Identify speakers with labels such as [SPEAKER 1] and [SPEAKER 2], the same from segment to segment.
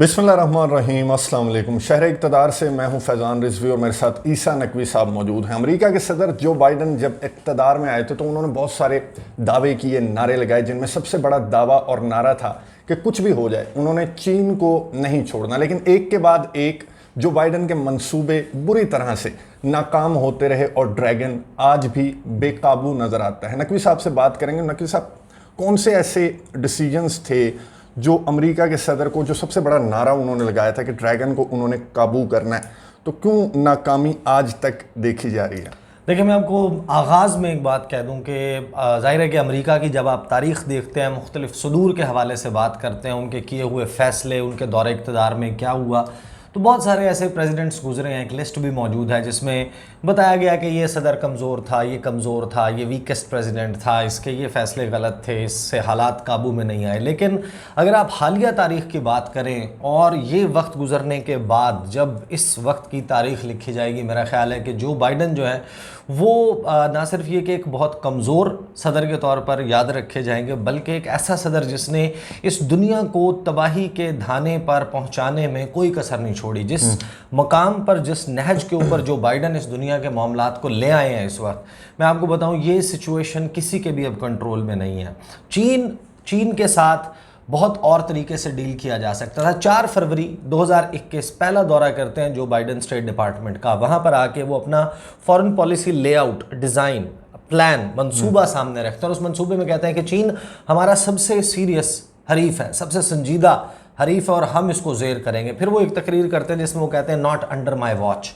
[SPEAKER 1] बिस्मिल्लाहिर्रहमानिर्रहीम, अस्सलाम वालेकुम। शहर इक़्तिदार से मैं हूं फैज़ान रिजवी और मेरे साथ ईसा नकवी साहब मौजूद हैं। अमेरिका के सदर जो बाइडन जब इक़्तिदार में आए थे तो उन्होंने बहुत सारे दावे किए, नारे लगाए, जिनमें सबसे बड़ा दावा और नारा था कि कुछ भी हो जाए उन्होंने चीन को नहीं छोड़ना। लेकिन एक के बाद एक जो बाइडन के मंसूबे बुरी तरह से नाकाम होते रहे और ड्रैगन आज भी बेकाबू नज़र आता है। नकवी साहब से बात करेंगे। नकवी साहब, कौन से ऐसे डिसीजंस थे जो अमेरिका के सदर को, जो सबसे बड़ा नारा उन्होंने लगाया था कि ड्रैगन को उन्होंने काबू करना है, तो क्यों नाकामी आज तक देखी जा रही है?
[SPEAKER 2] देखिए, मैं आपको आगाज़ में एक बात कह दूं कि ज़ाहिर है कि अमेरिका की जब आप तारीख़ देखते हैं, मुख्तलिफ़ सदूर के हवाले से बात करते हैं, उनके किए हुए फ़ैसले, उनके दौरे इक़्तिदार में क्या हुआ, तो बहुत सारे ऐसे प्रेसिडेंट्स गुजरे हैं। एक लिस्ट भी मौजूद है जिसमें बताया गया कि ये सदर कमज़ोर था, ये कमज़ोर था, ये वीकेस्ट प्रेसिडेंट था, इसके ये फ़ैसले गलत थे, इससे हालात काबू में नहीं आए। लेकिन अगर आप हालिया तारीख़ की बात करें और ये वक्त गुजरने के बाद जब इस वक्त की तारीख़ लिखी जाएगी, मेरा ख़्याल है कि जो बाइडन जो है वो ना सिर्फ ये कि एक बहुत कमज़ोर सदर के तौर पर याद रखे जाएंगे, बल्कि एक ऐसा सदर जिसने इस दुनिया को तबाही के धाने पर पहुंचाने में कोई कसर नहीं छोड़ी। जिस मकाम पर, जिस नहज के ऊपर जो बाइडन इस दुनिया के मामलात को ले आए हैं इस वक्त, मैं आपको बताऊं, ये सिचुएशन किसी के भी अब कंट्रोल में नहीं है। चीन के साथ बहुत और तरीके से डील किया जा सकता था। 4 फरवरी 2021 पहला दौरा करते हैं जो बाइडन स्टेट डिपार्टमेंट का। वहाँ पर आके वो अपना foreign policy layout, design, plan, मंसूबा सामने रखते हैं और उस मंसूबे में कहते हैं कि चीन हमारा सबसे सीरियस हरीफ है, सबसे संजीदा हरीफ है और हम इसको ज़ेर करेंगे। फिर वो एक तकरीर करते हैं जिसमें वो कहते हैं नॉट अंडर माई वॉच,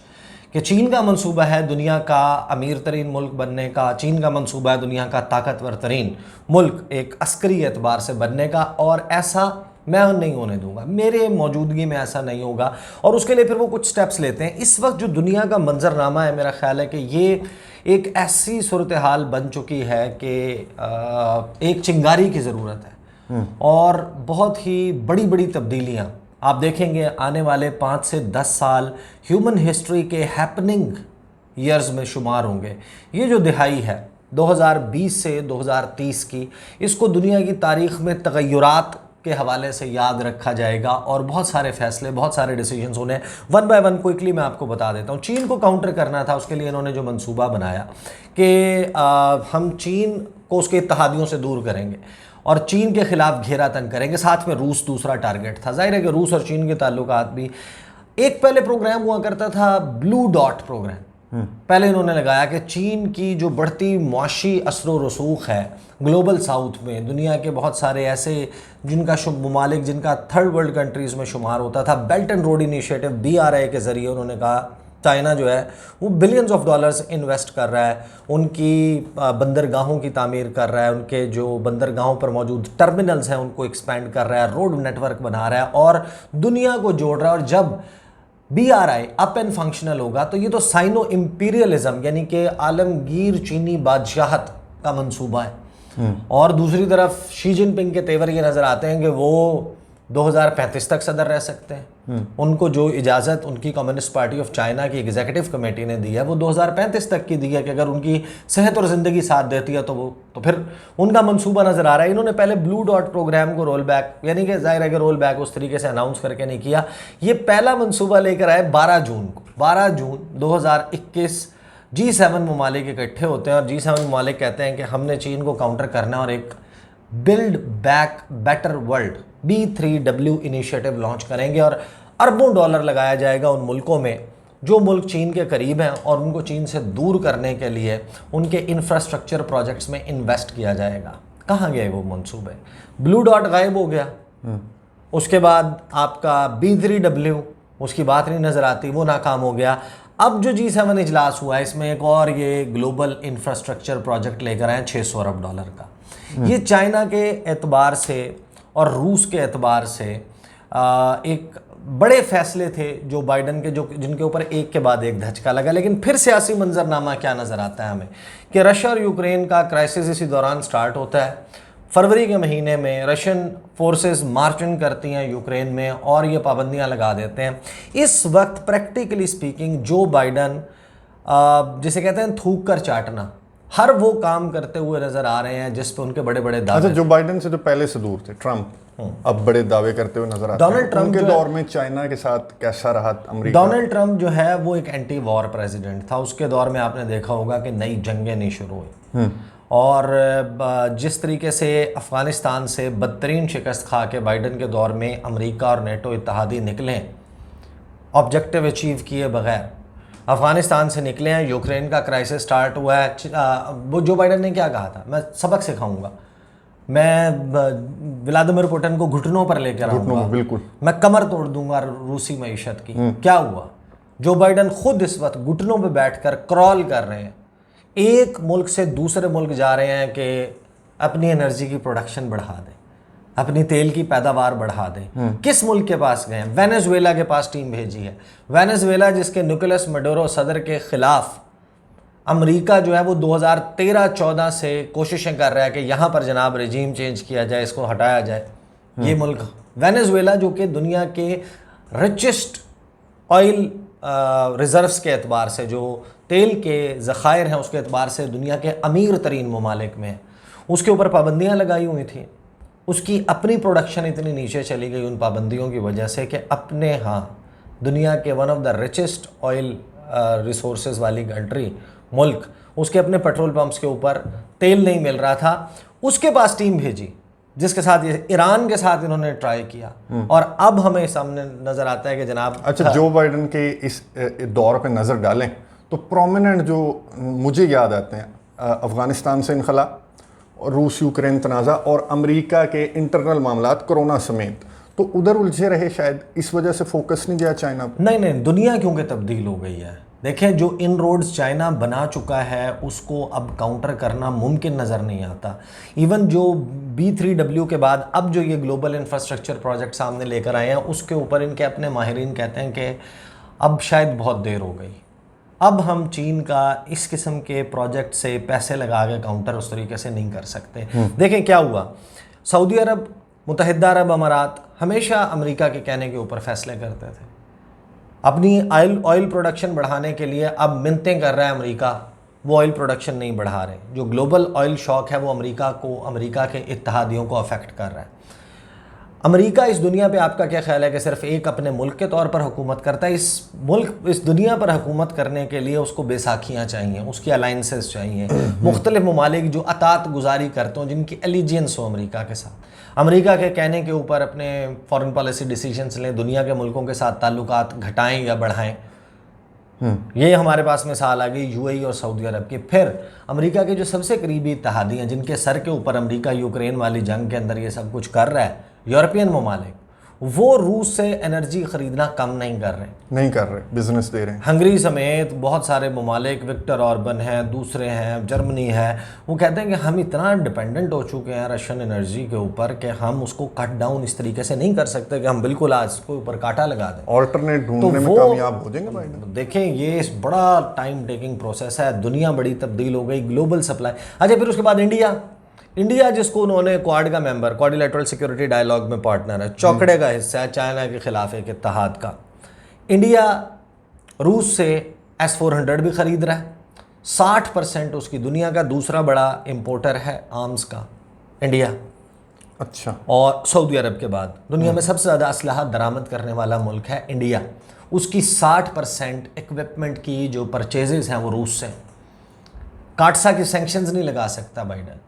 [SPEAKER 2] कि चीन का मंसूबा है दुनिया का अमीर तरीन मुल्क बनने का, चीन का मंसूबा है दुनिया का ताकतवर तरीन मुल्क एक अस्करी एतबार से बनने का, और ऐसा मैं नहीं होने दूंगा, मेरे मौजूदगी में ऐसा नहीं होगा। और उसके लिए फिर वो कुछ स्टेप्स लेते हैं। इस वक्त जो दुनिया का मंजरनामा है, मेरा ख्याल है कि ये एक ऐसी सूरत हाल बन चुकी है कि एक चिंगारी की ज़रूरत है और बहुत ही बड़ी बड़ी तब्दीलियाँ आप देखेंगे आने वाले 5 से 10 साल ह्यूमन हिस्ट्री के हैपनिंग ईयर्स में शुमार होंगे। ये जो दिहाई है 2020 से 2030 की, इसको दुनिया की तारीख़ में तग़य्युरात के हवाले से याद रखा जाएगा और बहुत सारे फैसले, बहुत सारे डिसीजंस उन्हें वन बाय वन क्विकली मैं आपको बता देता हूँ। चीन को काउंटर करना था, उसके लिए इन्होंने जो मंसूबा बनाया कि हम चीन को उसके इत्तेहादियों से दूर करेंगे और चीन के खिलाफ घेरा तंग करेंगे। साथ में रूस दूसरा टारगेट था। जाहिर है कि रूस और चीन के ताल्लुकात भी, एक पहले प्रोग्राम हुआ करता था ब्लू डॉट प्रोग्राम, पहले इन्होंने लगाया कि चीन की जो बढ़ती मुआशी असर रसूख है ग्लोबल साउथ में, दुनिया के बहुत सारे ऐसे जिनका ममालिक, जिनका थर्ड वर्ल्ड कंट्रीज़ में शुमार होता था, belt and road initiative BRI के ज़रिए उन्होंने कहा चाइना जो है वो बिलियंस ऑफ डॉलर्स इन्वेस्ट कर रहा है, उनकी बंदरगाहों की तामीर कर रहा है, उनके जो बंदरगाहों पर मौजूद टर्मिनल्स हैं उनको एक्सपेंड कर रहा है, रोड नेटवर्क बना रहा है और दुनिया को जोड़ रहा है। और जब BRI अप एंड फंक्शनल होगा तो ये तो साइनो इम्पीरियलिज्म यानी कि आलमगीर चीनी बादशाहत का मंसूबा है। और दूसरी तरफ शी जिनपिंग के तेवर ये नज़र आते हैं कि वो 2035 तक सदर रह सकते हैं। उनको जो इजाज़त उनकी कम्युनिस्ट पार्टी ऑफ चाइना की एग्जीक्यूटिव कमेटी ने दी है वो 2035 तक की दी है कि अगर उनकी सेहत और ज़िंदगी साथ देती है तो फिर उनका मंसूबा नज़र आ रहा है। इन्होंने पहले ब्लू डॉट प्रोग्राम को रोल बैक, यानी कि ज़ाहिर है कि रोल बैक उस तरीके से अनाउंस करके नहीं किया। ये पहला मंसूबा लेकर आए 12 जून को। 12 जून 2021 G7 ममालिक इकट्ठे होते हैं और G7 ममालिक कहते हैं कि हमने चीन को काउंटर करना और एक build back better world B3W initiative launch करेंगे और अरबों डॉलर लगाया जाएगा उन मुल्कों में जो मुल्क चीन के करीब हैं और उनको चीन से दूर करने के लिए उनके इंफ्रास्ट्रक्चर प्रोजेक्ट्स में इन्वेस्ट किया जाएगा। कहाँ गए वो मंसूबे? ब्लू डॉट गायब हो गया। उसके बाद आपका B3W, उसकी बात नहीं नज़र आती, वो नाकाम हो गया। अब जो G7 इजलास हुआ है इसमें एक और ये ग्लोबल इंफ्रास्ट्रक्चर प्रोजेक्ट लेकर आए 600 अरब डॉलर का। ये चाइना के एतबार से और रूस के एतबार से एक बड़े फैसले थे जो बाइडन के, जो जिनके ऊपर एक के बाद एक धचका लगा। लेकिन फिर सियासी मंजरनामा क्या नज़र आता है हमें कि रशिया और यूक्रेन का क्राइसिस इसी दौरान स्टार्ट होता है। फरवरी के महीने में रशियन फोर्सेस मार्चिंग करती हैं यूक्रेन में और ये पाबंदियां लगा देते हैं। इस वक्त प्रैक्टिकली स्पीकिंग जो बाइडन जिसे कहते हैं थूक कर चाटना, हर वो काम करते हुए नजर आ रहे हैं जिस पे उनके बड़े बड़े दावे।
[SPEAKER 1] अच्छा, जो बाइडन से जो पहले से दूर थे, ट्रंप, अब बड़े दावे करते हुए नजर आते
[SPEAKER 2] डोनाल्ड
[SPEAKER 1] हैं।
[SPEAKER 2] ट्रंप
[SPEAKER 1] उनके
[SPEAKER 2] जो
[SPEAKER 1] दौर में चाइना के साथ कैसा रहा अमेरिका?
[SPEAKER 2] डोनाल्ड ट्रंप जो है वो एक एंटी वॉर प्रेसिडेंट था। उसके दौर में आपने देखा होगा कि नई जंगें नहीं शुरू हुई, और जिस तरीके से अफ़गानिस्तान से बदतरीन शिकस्त खा के बाइडन के दौर में अमेरिका और नेटो इत्तेहादी निकले, ऑब्जेक्टिव अचीव किए बगैर अफ़गानिस्तान से निकले हैं। यूक्रेन का क्राइसिस स्टार्ट हुआ है। वो जो बाइडन ने क्या कहा था, मैं सबक सिखाऊंगा, मैं व्लादिमीर पुतिन को घुटनों पर लेकर आऊंगा,
[SPEAKER 1] बिल्कुल,
[SPEAKER 2] मैं कमर तोड़ दूंगा रूसी मईशत की। क्या हुआ? जो बाइडन खुद इस वक्त घुटनों पे बैठकर क्रॉल कर रहे हैं, एक मुल्क से दूसरे मुल्क जा रहे हैं कि अपनी एनर्जी की प्रोडक्शन बढ़ा दें, अपनी तेल की पैदावार बढ़ा दें। किस मुल्क के पास गए हैं? वेनेजुएला के पास टीम भेजी है। वेनेजुएला जिसके निकोलस मडोरो सदर के खिलाफ अमेरिका जो है वो 2013-14 से कोशिशें कर रहा है कि यहाँ पर जनाब रिजीम चेंज किया जाए, इसको हटाया जाए। ये मुल्क वेनेजुएला जो कि दुनिया के रिचेस्ट ऑयल रिजर्व्स के एतबार से, जो तेल के ज़खायर हैं उसके एतबार से दुनिया के अमीर तरीन ममालिक में है, उसके ऊपर पाबंदियाँ लगाई हुई थी। उसकी अपनी प्रोडक्शन इतनी नीचे चली गई उन पाबंदियों की वजह से कि अपने यहाँ दुनिया के one of the richest oil resources वाली कंट्री, मुल्क, उसके अपने पेट्रोल पंप्स के ऊपर तेल नहीं मिल रहा था। उसके पास टीम भेजी जिसके साथ ये ईरान के साथ इन्होंने ट्राई किया, और अब हमें सामने नज़र आता है कि जनाब
[SPEAKER 1] अच्छा, जो बाइडन के इस दौर पे नज़र डालें तो प्रोमिनेंट जो मुझे याद आते हैं, अफ़गानिस्तान से इनखला और रूस यूक्रेन तनाज़ा और अमेरिका के इंटरनल मामलात कोरोना समेत, तो उधर उलझे रहे, शायद इस वजह से फोकस नहीं गया चाइना पर।
[SPEAKER 2] नहीं, दुनिया क्योंकि तब्दील हो गई है। देखें, जो इन रोड्स चाइना बना चुका है उसको अब काउंटर करना मुमकिन नज़र नहीं आता। इवन जो B3W के बाद अब जो ये ग्लोबल इंफ्रास्ट्रक्चर प्रोजेक्ट सामने लेकर आए हैं, उसके ऊपर इनके अपने माहिरीन कहते हैं कि अब शायद बहुत देर हो गई। अब हम चीन का इस किस्म के प्रोजेक्ट से पैसे लगा के काउंटर उस तरीके से नहीं कर सकते। देखें क्या हुआ, सऊदी अरब, मुत्तहिदा अरब अमारात हमेशा अमेरिका के कहने के ऊपर फैसले करते थे। अपनी ऑयल प्रोडक्शन बढ़ाने के लिए अब मिन्नतें कर रहा है अमेरिका, वो ऑयल प्रोडक्शन नहीं बढ़ा रहे। जो ग्लोबल ऑयल शॉक है वो अमेरिका के इत्तेहादियों को अफेक्ट कर रहा है। अमेरिका इस दुनिया पे, आपका क्या ख्याल है कि सिर्फ एक अपने मुल्क के तौर पर हुकूमत करता है? इस दुनिया पर हुकूमत करने के लिए उसको बैसाखियाँ चाहिए, उसकी अलाइंसेस चाहिए, मुख्तलिफ ममालिक जो अतात गुजारी करते हो, जिनकी एलिजियंस हो अमेरिका के साथ। अमेरिका के कहने के ऊपर अपने फॉरेन पॉलिसी डिसीजंस लें, दुनिया के मुल्कों के साथ ताल्लुकात घटाएं या बढ़ाएं। ये हमारे पास मिसाल आ गई UAE और सऊदी अरब की। फिर अमेरिका के जो सबसे करीबी इत्तेहादी हैं, जिनके सर के ऊपर अमेरिका यूक्रेन वाली जंग के अंदर ये सब कुछ कर रहा है, यूरोपियन ममालिक, वो रूस से एनर्जी ख़रीदना कम नहीं कर रहे,
[SPEAKER 1] बिजनेस दे रहे हैं।
[SPEAKER 2] हंगरी समेत बहुत सारे ममालिक, विक्टर ऑर्बन हैं, दूसरे हैं, जर्मनी है, वो कहते हैं कि हम इतना डिपेंडेंट हो चुके हैं रशियन एनर्जी के ऊपर कि हम उसको कट डाउन इस तरीके से नहीं कर सकते कि हम बिल्कुल आज उसके ऊपर कांटा लगा दें,
[SPEAKER 1] ऑल्टरनेट ढूंढने में कामयाब हो जाएंगे बाइडन।
[SPEAKER 2] देखें, ये बड़ा टाइम टेकिंग प्रोसेस है। दुनिया बड़ी तब्दील हो गई, ग्लोबल सप्लाई। अच्छा, फिर उसके बाद इंडिया जिसको उन्होंने क्वाड का मेंबर, क्वाड्रिलेटरल सिक्योरिटी डायलॉग में पार्टनर है, चौकड़े का हिस्सा है, चाइना के खिलाफ एक इत्तेहाद का। इंडिया रूस से S-400 भी ख़रीद रहा है। 60% उसकी दुनिया का दूसरा बड़ा इंपोर्टर है आर्म्स का इंडिया।
[SPEAKER 1] अच्छा,
[SPEAKER 2] और सऊदी अरब के बाद दुनिया में सबसे ज़्यादा असलहा दरामद करने वाला मुल्क है इंडिया। उसकी 60% इक्विपमेंट की जो परचेजेस हैं वो रूस से। काटसा की सैंक्शंस नहीं लगा सकता बाइडन,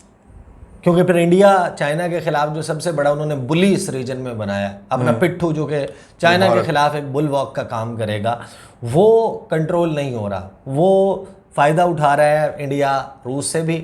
[SPEAKER 2] क्योंकि फिर इंडिया चाइना के खिलाफ जो सबसे बड़ा उन्होंने बुली इस रीजन में बनाया है, अपना पिट्ठू, जो कि चाइना के खिलाफ एक बुल वॉक का काम करेगा, वो कंट्रोल नहीं हो रहा। वो फ़ायदा उठा रहा है इंडिया, रूस से भी,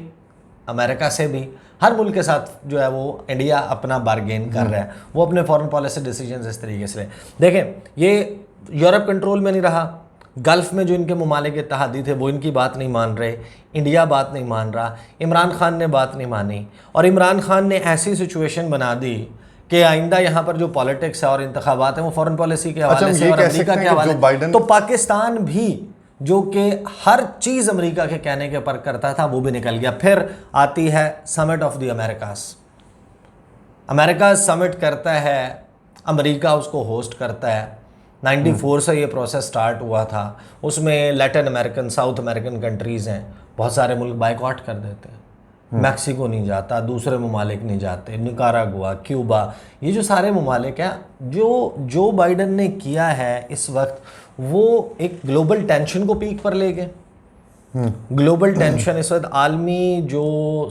[SPEAKER 2] अमेरिका से भी, हर मुल्क के साथ जो है वो इंडिया अपना बारगेन कर रहा है। वो अपने फॉरेन पॉलिसी डिसीजंस इस तरीके से। देखें, ये यूरोप कंट्रोल में नहीं रहा, गल्फ़ में जो इनके ममालिक इत्तेहादी थे वो इनकी बात नहीं मान रहे, इंडिया बात नहीं मान रहा, इमरान खान ने बात नहीं मानी, और इमरान खान ने ऐसी सिचुएशन बना दी कि आइंदा यहाँ पर जो पॉलिटिक्स है और इंतखाबात हैं वो फॉरेन पॉलिसी के हवाले से और अमेरिका के हवाले, तो पाकिस्तान भी जो कि हर चीज़ अमेरिका के कहने के पर करता था वो भी निकल गया। फिर आती है summit of the America summit करता है, अमेरिका उसको होस्ट करता है। 94 से ये प्रोसेस स्टार्ट हुआ था। उसमें Latin American, south American countries हैं, बहुत सारे मुल्क बाइकआउट कर देते हैं। मैक्सिको नहीं जाता, दूसरे ममालिक नहीं जाते, निकारागुआ, क्यूबा, ये जो सारे ममालिक हैं, जो बाइडन ने किया है इस वक्त, वो एक ग्लोबल टेंशन को पीक पर ले गए। ग्लोबल टेंशन इस वक्त आलमी जो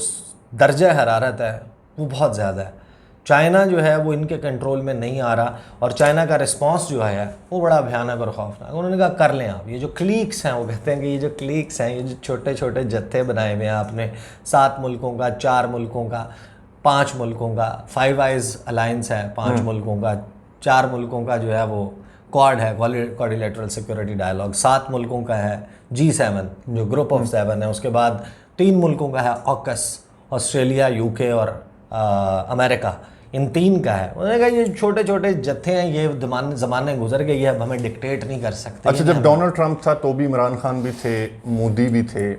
[SPEAKER 2] दर्जा हरारत है वो बहुत ज़्यादा है। चाइना जो है वो इनके कंट्रोल में नहीं आ रहा, और चाइना का रिस्पांस जो है वो बड़ा भयानक और खौफनाक। उन्होंने कहा कर लें आप, ये जो क्लीक्स हैं, वो कहते हैं कि ये जो क्लीक्स हैं, ये जो छोटे छोटे जत्थे बनाए हुए हैं आपने 7 मुल्कों का, 4 मुल्कों का, 5 मुल्कों का, 5 आइज अलायंस है 5 मुल्कों का, 4 मुल्कों का जो है वो क्वाड है, क्वाड्रिलेटरल सिक्योरिटी डायलॉग, 7 मुल्कों का है G7 जो ग्रुप ऑफ 7 है, उसके बाद 3 मुल्कों का है ऑकस, ऑस्ट्रेलिया, यूके और अमेरिका, इन 3 का है। उन्होंने कहा ये छोटे छोटे जत्थे हैं, ये ज़माने गुजर गई है, अब हमें डिक्टेट नहीं कर सकते।
[SPEAKER 1] अच्छा, जब डोनाल्ड ट्रंप था तो भी इमरान खान भी थे, मोदी भी थे,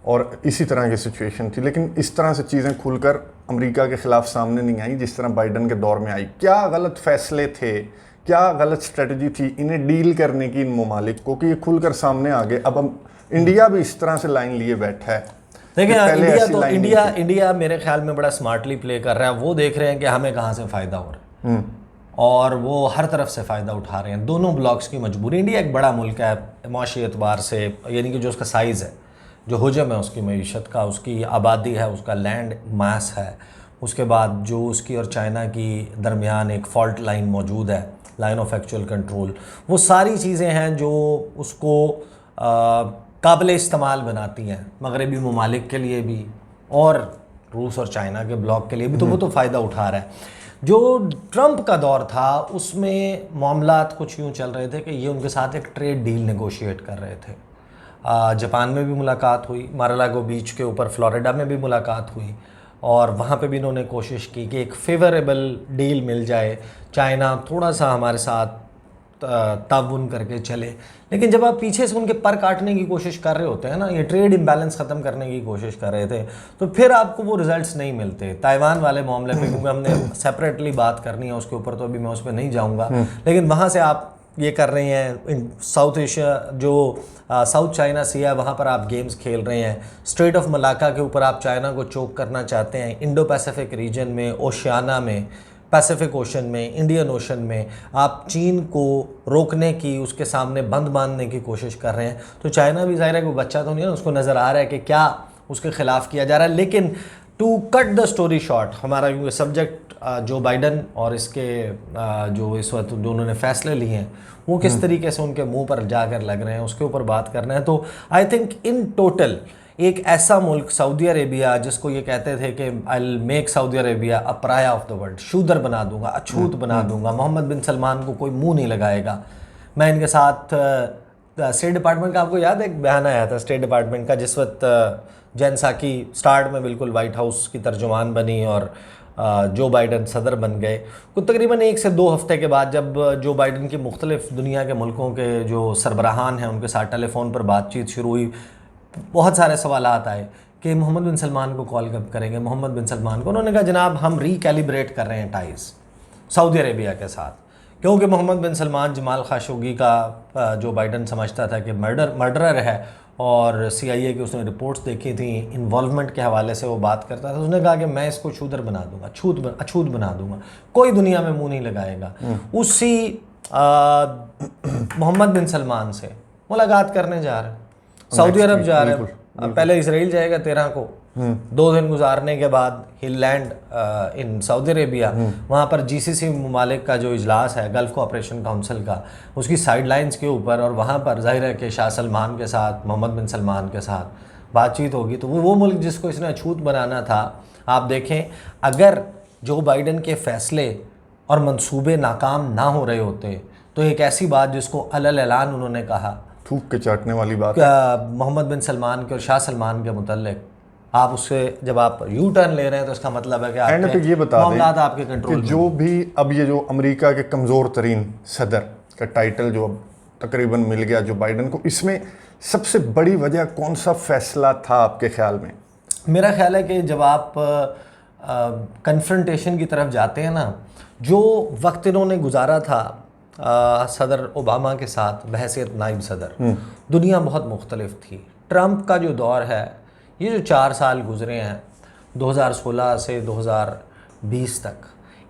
[SPEAKER 1] और इसी तरह की सिचुएशन थी, लेकिन इस तरह से चीज़ें खुलकर अमेरिका के खिलाफ सामने नहीं आई जिस तरह बाइडन के दौर में आई। क्या गलत फैसले थे, क्या गलत स्ट्रेटजी थी इन्हें डील करने की इन ममालिक को कि ये खुलकर सामने आ गए? अब हम इंडिया भी इस तरह से लाइन लिए बैठा है।
[SPEAKER 2] देखिए, इंडिया मेरे ख्याल में बड़ा स्मार्टली प्ले कर रहा है। वो देख रहे हैं कि हमें कहाँ से फ़ायदा हो रहा है, और वो हर तरफ से फ़ायदा उठा रहे हैं। दोनों ब्लॉक्स की मजबूरी। इंडिया एक बड़ा मुल्क है माशी एतबार से, यानी कि जो उसका साइज़ है, जो हुजम है उसकी मईशत का, उसकी आबादी है, उसका लैंड मास है, उसके बाद जो उसकी और चाइना की दरमियान एक फ़ॉल्ट लाइन मौजूद है, लाइन ऑफ एक्चुअल कंट्रोल, वो सारी चीज़ें हैं जो उसको काबिल इस्तेमाल बनाती हैं मगरबी ममालिक के लिए भी, और रूस और चाइना के ब्लॉक के लिए भी। तो वो तो फ़ायदा उठा रहा है। जो ट्रंप का दौर था उसमें मामलात कुछ यूँ चल रहे थे कि ये उनके साथ एक ट्रेड डील नेगोशिएट कर रहे थे। जापान में भी मुलाकात हुई, मारालागो बीच के ऊपर फ्लोरिडा में भी मुलाकात हुई, और वहाँ पे भी इन्होंने कोशिश की कि एक फेवरेबल डील मिल जाए, चाइना थोड़ा सा हमारे साथ ताउन करके चले। लेकिन जब आप पीछे से उनके पर काटने की कोशिश कर रहे होते हैं ना, ये ट्रेड इम्बैलेंस ख़त्म करने की कोशिश कर रहे थे, तो फिर आपको वो रिजल्ट्स नहीं मिलते। ताइवान वाले मामले पे क्योंकि हमने सेपरेटली बात करनी है उसके ऊपर, तो अभी मैं उस पर नहीं जाऊँगा, लेकिन वहाँ से आप ये कर रहे हैं, साउथ एशिया जो साउथ चाइना सी है वहाँ पर आप गेम्स खेल रहे हैं, स्ट्रेट ऑफ मलाका के ऊपर आप चाइना को चोक करना चाहते हैं, इंडो पैसिफिक रीजन में, ओशियाना में, पैसिफिक ओशन में, इंडियन ओशन में आप चीन को रोकने की, उसके सामने बंद बांधने की कोशिश कर रहे हैं। तो चाइना भी ज़ाहिर है कोई बच्चा तो नहीं है, उसको नज़र आ रहा है कि क्या उसके ख़िलाफ़ किया जा रहा है। लेकिन to cut the story short, हमारा क्योंकि सब्जेक्ट जो बाइडन और इसके जो इस वक्त जो उन्होंने फ़ैसले लिए हैं वो किस तरीके से उनके मुंह पर जाकर लग रहे हैं, उसके ऊपर बात करना है। तो आई थिंक इन टोटल एक ऐसा मुल्क सऊदी अरेबिया, जिसको ये कहते थे कि I will make Saudi Arabia a pariah of the world, शूदर बना दूंगा, अछूत बना दूंगा, मोहम्मद बिन सलमान को कोई मुंह नहीं लगाएगा। मैं इनके साथ स्टेट डिपार्टमेंट का, आपको याद है एक बयान आया था स्टेट डिपार्टमेंट का, जिस वक्त जेन साकी स्टार्ट में बिल्कुल वाइट हाउस की तर्जुमान बनी और जो बाइडन सदर बन गए, कुछ तकरीबन 1 से 2 हफ्ते के बाद जब जो बाइडन की मुख्तलिफ दुनिया के मुल्कों के जो सरबराहान हैं उनके साथ टेलीफोन पर बातचीत शुरू हुई, बहुत सारे सवालात आए कि मोहम्मद बिन सलमान को कॉल कब करेंगे, मोहम्मद बिन सलमान को। उन्होंने कहा जनाब हम रिकैलिब्रेट कर रहे हैं टाइज़ सऊदी अरेबिया के साथ, क्योंकि मोहम्मद बिन सलमान जमाल खाशोगी का जो बाइडन समझता था कि मर्डरर है, और CIA की उसने रिपोर्ट्स देखी थी इन्वॉल्वमेंट के हवाले से वो बात करता था। उसने कहा कि मैं इसको शूदर बना दूंगा, अछूत बना दूंगा, कोई दुनिया में मुंह नहीं लगाएगा। उसी मोहम्मद बिन सलमान से मुलाकात करने जा रहे हैं, सऊदी अरब जा रहे हैं, पहले इसराइल जाएगा 13 को, 2 दिन गुजारने के बाद ही लैंड इन सऊदी अरेबिया। वहाँ पर GCC ममालिक का जो इजलास है गल्फ कोऑपरेशन काउंसिल का, उसकी साइडलाइंस के ऊपर, और वहाँ पर ज़ाहिर है कि शाह सलमान के साथ, मोहम्मद बिन सलमान के साथ बातचीत होगी। तो वो मुल्क जिसको इसने अछूत बनाना था, आप देखें अगर जो बाइडन के फ़ैसले और मंसूबे नाकाम ना हो रहे होते तो एक ऐसी बात जिसको अलल ऐलान उन्होंने कहा,
[SPEAKER 1] थूक के चाटने वाली बात,
[SPEAKER 2] मोहम्मद बिन सलमान के और शाह सलमान के मुतल्लिक, आप उससे जब आप यू टर्न ले रहे हैं तो इसका मतलब है कि आपके
[SPEAKER 1] ये बता
[SPEAKER 2] मामलात आपके कंट्रोल
[SPEAKER 1] कि जो भी अब ये जो अमेरिका के कमज़ोर तरीन सदर का टाइटल जो अब तकरीबन मिल गया जो बाइडन को, इसमें सबसे बड़ी वजह कौन सा फैसला था आपके ख्याल में?
[SPEAKER 2] मेरा ख्याल है कि जब आप कन्फ्रंटेशन की तरफ जाते हैं ना, जो वक्त इन्होंने गुजारा था सदर ओबामा के साथ बहैसियत नाइब सदर, दुनिया बहुत मुख्तलिफ थी। ट्रंप का जो दौर है, ये जो 4 साल गुजरे हैं, 2016 से 2020 तक,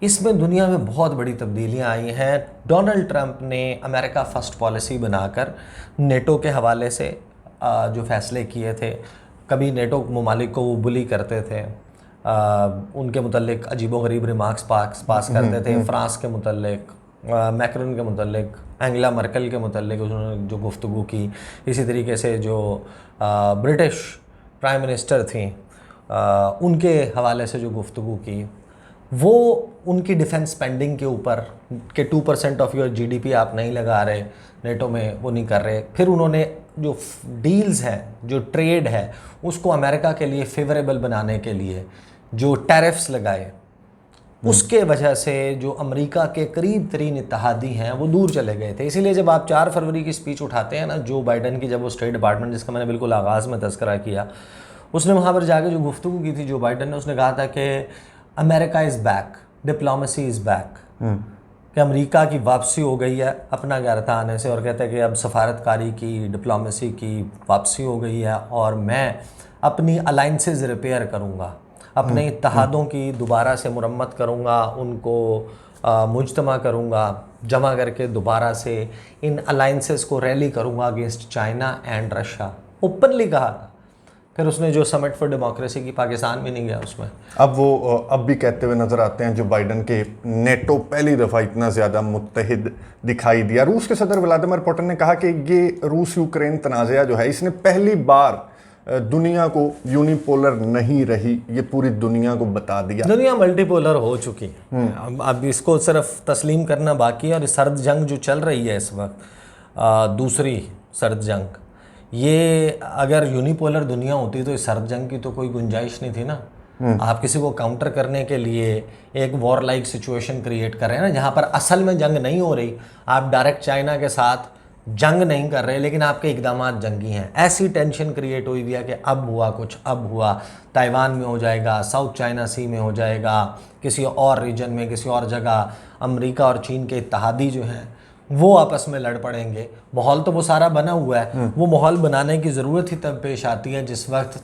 [SPEAKER 2] इसमें दुनिया में बहुत बड़ी तब्दीलियां आई हैं। डोनाल्ड ट्रंप ने अमेरिका फ़र्स्ट पॉलिसी बनाकर नेटो के हवाले से जो फ़ैसले किए थे, कभी नेटो ममालिक को वो बुली करते थे, उनके मुतल्लिक अजीबोगरीब रिमार्क्स पास करते थे। फ्रांस के मुतल्लिक, मैक्रोन के मुतल्लिक, एंगला मर्केल के मुतल्लिक उन्होंने जो गुफ्तगू की, इसी तरीके से जो ब्रिटिश प्राइम मिनिस्टर थी उनके हवाले से जो गुफ्तगू की, वो उनकी डिफेंस स्पेंडिंग के ऊपर कि 2% ऑफ योर जीडीपी आप नहीं लगा रहे, नेटो में वो नहीं कर रहे। फिर उन्होंने जो डील्स हैं, जो ट्रेड है, उसको अमेरिका के लिए फेवरेबल बनाने के लिए जो टैरिफ्स लगाए, उसके वजह से जो अमेरिका के करीब तरीन इत्तेहादी हैं वो दूर चले गए थे। इसीलिए जब आप 4 फरवरी की स्पीच उठाते हैं ना जो बाइडन की, जब वो स्टेट डिपार्टमेंट, जिसका मैंने बिल्कुल आगाज़ में तज़किरा किया, उसने वहाँ पर जाके जो गुफ्तगू की थी जो बाइडन ने, उसने कहा था कि America is back, diplomacy is back, कि अमेरिका की वापसी हो गई है अपना घर था आने से, और कहते हैं कि अब सफारतकारी की, डिप्लोमेसी की वापसी हो गई है और मैं अपनी अलाइंसेस रिपेयर करूँगा, अपने इत्तेहादों की दोबारा से मुरम्मत करूँगा, उनको मुज्तमा करूँगा, जमा करके दोबारा से इन अलाइंसेस को रैली करूँगा against China and Russia. Openly कहा था। फिर उसने जो समिट फॉर डेमोक्रेसी की, पाकिस्तान भी नहीं गया उसमें।
[SPEAKER 1] अब वो अब भी कहते हुए नजर आते हैं जो बाइडन के नेटो पहली दफ़ा इतना ज़्यादा मुत्तहिद दिखाई दिया। रूस के सदर व्लादिमीर पुतिन ने कहा कि ये रूस यूक्रेन तनाज़ा जो है, इसने पहली बार दुनिया को यूनिपोलर नहीं रही, ये पूरी दुनिया को बता दिया।
[SPEAKER 2] दुनिया मल्टीपोलर हो चुकी है, अब इसको सिर्फ तस्लीम करना बाकी है। और सर्द जंग जो चल रही है इस वक्त, दूसरी सर्द जंग, ये अगर यूनिपोलर दुनिया होती तो इस सर्द जंग की तो कोई गुंजाइश नहीं थी ना। आप किसी को काउंटर करने के लिए एक वॉर लाइक सिचुएशन क्रिएट कर रहे हैं ना, जहाँ पर असल में जंग नहीं हो रही, आप डायरेक्ट चाइना के साथ जंग नहीं कर रहे लेकिन आपके इकदामात जंगी हैं। ऐसी टेंशन क्रिएट हुई हुई है कि अब हुआ कुछ, अब हुआ ताइवान में हो जाएगा, साउथ चाइना सी में हो जाएगा, किसी और रीजन में, किसी और जगह अमेरिका और चीन के इत्तेहादी जो हैं वो आपस में लड़ पड़ेंगे। माहौल तो वो सारा बना हुआ है। वो माहौल बनाने की ज़रूरत ही तब पेश आती है जिस वक्त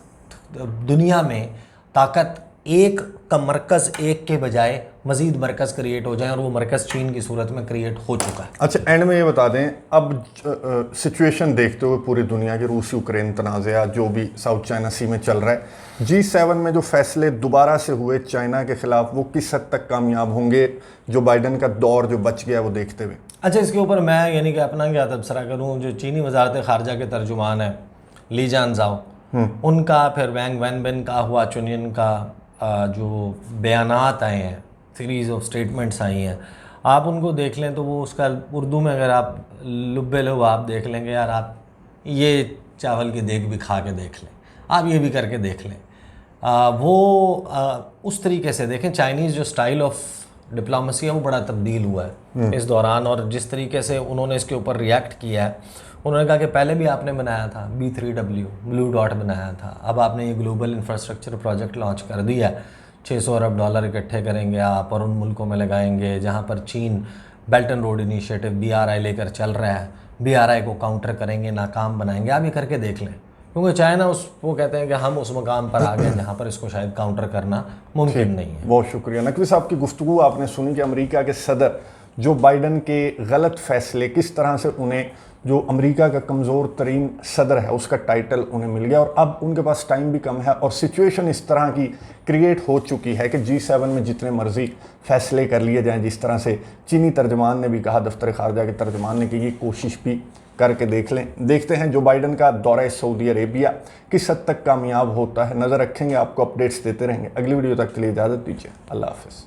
[SPEAKER 2] दुनिया में ताकत एक का मरकज़ एक के बजाय मज़ीद मरकज़ क्रिएट हो जाए, और वो मरकज़ चीन की सूरत में क्रिएट हो चुका है।
[SPEAKER 1] अच्छा, एंड में ये बता दें, अब सिचुएशन देखते हुए पूरी दुनिया के रूस यूक्रेन तनाज़ा जो भी साउथ चाइना सी में चल रहा है, G7 में जो फैसले दोबारा से हुए चाइना के ख़िलाफ़, वो किस हद तक कामयाब होंगे, जो बाइडन का दौर जो बच गया वो देखते हुए?
[SPEAKER 2] अच्छा, इसके ऊपर मैं यानी कि अपना क्या तबसरा करूँ, जो चीनी वजारत ख़ारजा के तर्जुमान है ली जानजाओ, उनका, फिर वैंग वेनबिन का, हुआ चुनियन का जो बयानात आए हैं, सीरीज़ ऑफ स्टेटमेंट्स आई हैं, आप उनको देख लें तो वो उसका उर्दू में अगर आप लुब्बे लो आप देख लेंगे, यार आप ये चावल की देग भी खा के देख लें, आप ये भी करके देख लें। उस तरीके से देखें, चाइनीज़ जो स्टाइल ऑफ डिप्लोमेसी है वो बड़ा तब्दील हुआ है इस दौरान, और जिस तरीके से उन्होंने इसके ऊपर रिएक्ट किया है, उन्होंने कहा कि पहले भी आपने बनाया था B3W ब्लू डॉट बनाया था, अब आपने ये ग्लोबल इंफ्रास्ट्रक्चर प्रोजेक्ट लॉन्च कर दिया, 600 अरब डॉलर इकट्ठे करेंगे आप और उन मुल्कों में लगाएंगे जहाँ पर चीन belt and road initiative BRI लेकर चल रहा है, BRI को काउंटर करेंगे, नाकाम बनाएंगे। आप ये करके देख लें, क्योंकि चाइना वो कहते हैं कि हम उस मकाम पर आ गए जहाँ पर इसको शायद काउंटर करना मुमकिन नहीं है।
[SPEAKER 1] बहुत शुक्रिया नकवी साहब की गुफ्तगू आपने सुनी कि अमेरिका के सदर जो बाइडन के गलत फैसले किस तरह से उन्हें, जो अमेरिका का कमज़ोर तरीन सदर है उसका टाइटल उन्हें मिल गया, और अब उनके पास टाइम भी कम है और सिचुएशन इस तरह की क्रिएट हो चुकी है कि G7 में जितने मर्जी फैसले कर लिए जाएं, जिस तरह से चीनी तर्जमान ने भी कहा, दफ्तर खारजा के तर्जमान ने कि ये कोशिश भी करके देख लें। देखते हैं जो बाइडन का दौरा सऊदी अरेबिया किस हद तक कामयाब होता है, नज़र रखेंगे, आपको अपडेट्स देते रहेंगे। अगली वीडियो तक के लिए इजाज़त दीजिए, अल्लाह हाफ़िज़।